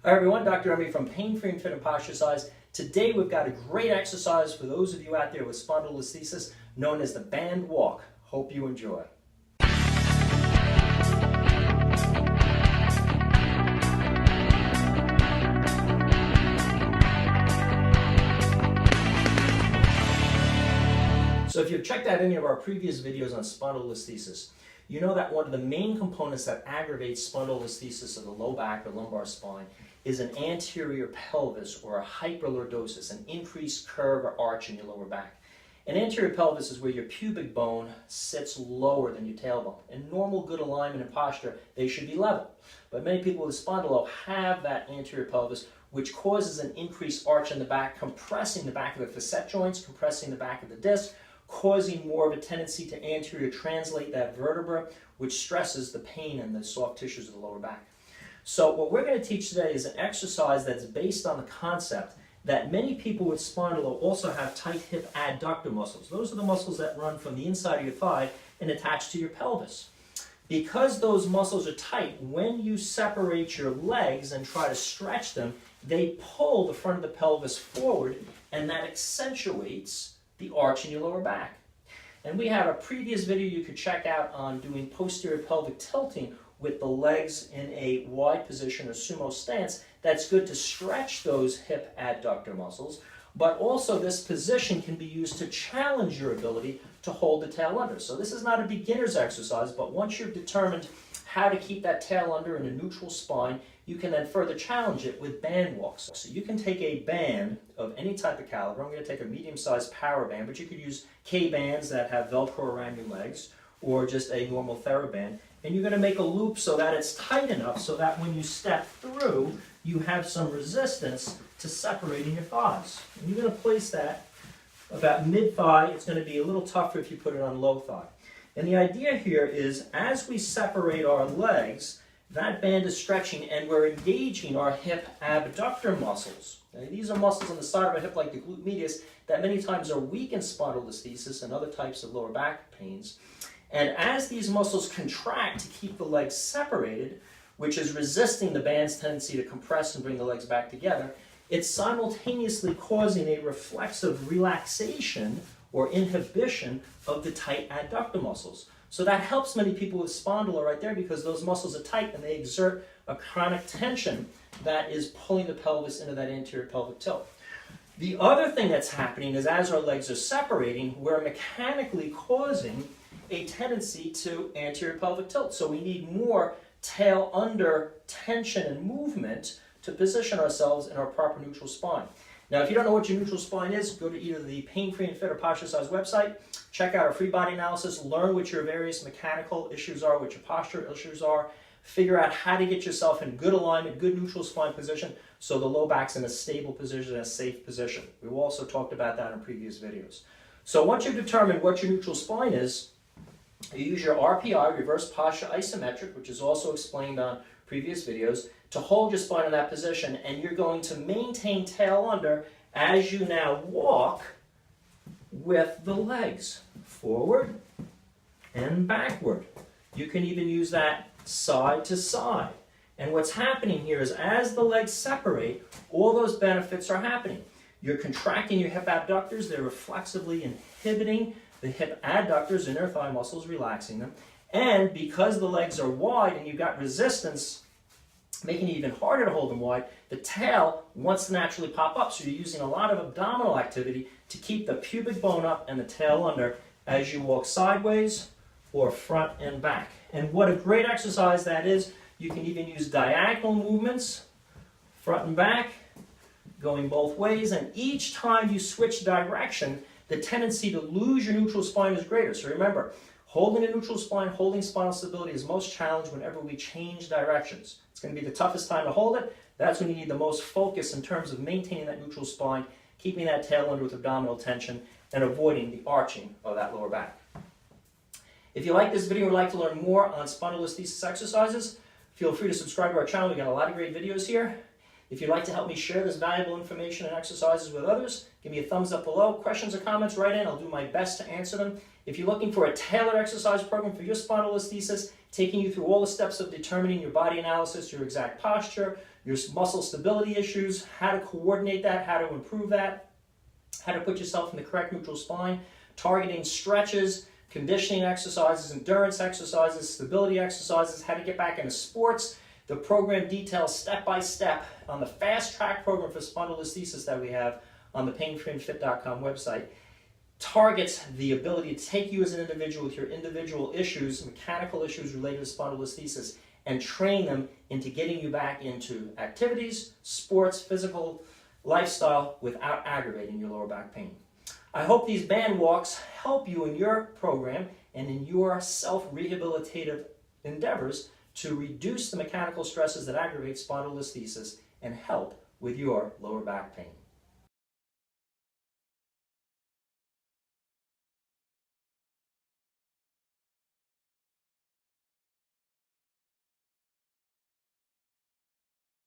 Hi everyone, Dr. Emmy from Pain Free and Fit and Posture Size. Today we've got a great exercise for those of you out there with spondylolisthesis known as the band walk. Hope you enjoy. So if you've checked out any of our previous videos on spondylolisthesis, you know that one of the main components that aggravates spondylolisthesis of the low back or lumbar spine is an anterior pelvis or a hyperlordosis, an increased curve or arch in your lower back. An anterior pelvis is where your pubic bone sits lower than your tailbone. In normal good alignment and posture, they should be level. But many people with spondylo have that anterior pelvis, which causes an increased arch in the back, compressing the back of the facet joints, compressing the back of the disc, causing more of a tendency to anterior translate that vertebra, which stresses the pain in the soft tissues of the lower back. So what we're going to teach today is an exercise that's based on the concept that many people with spondylo also have tight hip adductor muscles. Those are the muscles that run from the inside of your thigh and attach to your pelvis. Because those muscles are tight, when you separate your legs and try to stretch them, they pull the front of the pelvis forward, and that accentuates the arch in your lower back. And we have a previous video you could check out on doing posterior pelvic tilting with the legs in a wide position or sumo stance. That's good to stretch those hip adductor muscles, but also this position can be used to challenge your ability to hold the tail under. So this is not a beginner's exercise, but once you've determined how to keep that tail under in a neutral spine, you can then further challenge it with band walks. So you can take a band of any type of caliber. I'm going to take a medium-sized power band, but you could use K-bands that have Velcro around your legs, or just a normal TheraBand. And you're going to make a loop so that it's tight enough so that when you step through, you have some resistance to separating your thighs. And you're going to place that about mid-thigh. It's going to be a little tougher if you put it on low thigh. And the idea here is as we separate our legs, that band is stretching and we're engaging our hip abductor muscles. Now, these are muscles on the side of our hip like the glute medius that many times are weak in spondylolisthesis and other types of lower back pains. And as these muscles contract to keep the legs separated, which is resisting the band's tendency to compress and bring the legs back together, it's simultaneously causing a reflexive relaxation or inhibition of the tight adductor muscles. So that helps many people with spondylo right there because those muscles are tight and they exert a chronic tension that is pulling the pelvis into that anterior pelvic tilt. The other thing that's happening is as our legs are separating, we're mechanically causing a tendency to anterior pelvic tilt. So we need more tail under tension and movement to position ourselves in our proper neutral spine. Now, if you don't know what your neutral spine is, go to either the Pain Free and Fit or Posture Size website, check out our free body analysis, learn what your various mechanical issues are, what your posture issues are, figure out how to get yourself in good alignment, good neutral spine position, so the low back's in a stable position, a safe position. We've also talked about that in previous videos. So once you've determined what your neutral spine is, you use your RPI, reverse posture isometric, which is also explained on previous videos, to hold your spine in that position, and you're going to maintain tail under as you now walk with the legs forward and backward. You can even use that side to side. And what's happening here is as the legs separate, all those benefits are happening. You're contracting your hip abductors, they're reflexively inhibiting the hip adductors, inner thigh muscles, relaxing them. And because the legs are wide and you've got resistance, making it even harder to hold them wide, the tail wants to naturally pop up. So you're using a lot of abdominal activity to keep the pubic bone up and the tail under as you walk sideways or front and back. And what a great exercise that is. You can even use diagonal movements, front and back, going both ways. And each time you switch direction, the tendency to lose your neutral spine is greater. So remember, holding a neutral spine, holding spinal stability is most challenged whenever we change directions. It's going to be the toughest time to hold it. That's when you need the most focus in terms of maintaining that neutral spine, keeping that tail under with abdominal tension, and avoiding the arching of that lower back. If you like this video and would like to learn more on spondylolisthesis exercises, feel free to subscribe to our channel. We've got a lot of great videos here. If you'd like to help me share this valuable information and exercises with others, give me a thumbs up below. Questions or comments, write in. I'll do my best to answer them. If you're looking for a tailored exercise program for your spondylolisthesis, taking you through all the steps of determining your body analysis, your exact posture, your muscle stability issues, how to coordinate that, how to improve that, how to put yourself in the correct neutral spine, targeting stretches, conditioning exercises, endurance exercises, stability exercises, how to get back into sports. The program details step by step on the fast track program for spondylolisthesis that we have on the painfreeandfit.com website. Targets the ability to take you as an individual with your individual issues, mechanical issues related to spondylolisthesis, and train them into getting you back into activities, sports, physical lifestyle without aggravating your lower back pain. I hope these band walks help you in your program and in your self-rehabilitative endeavors to reduce the mechanical stresses that aggravate spondylolisthesis and help with your lower back pain.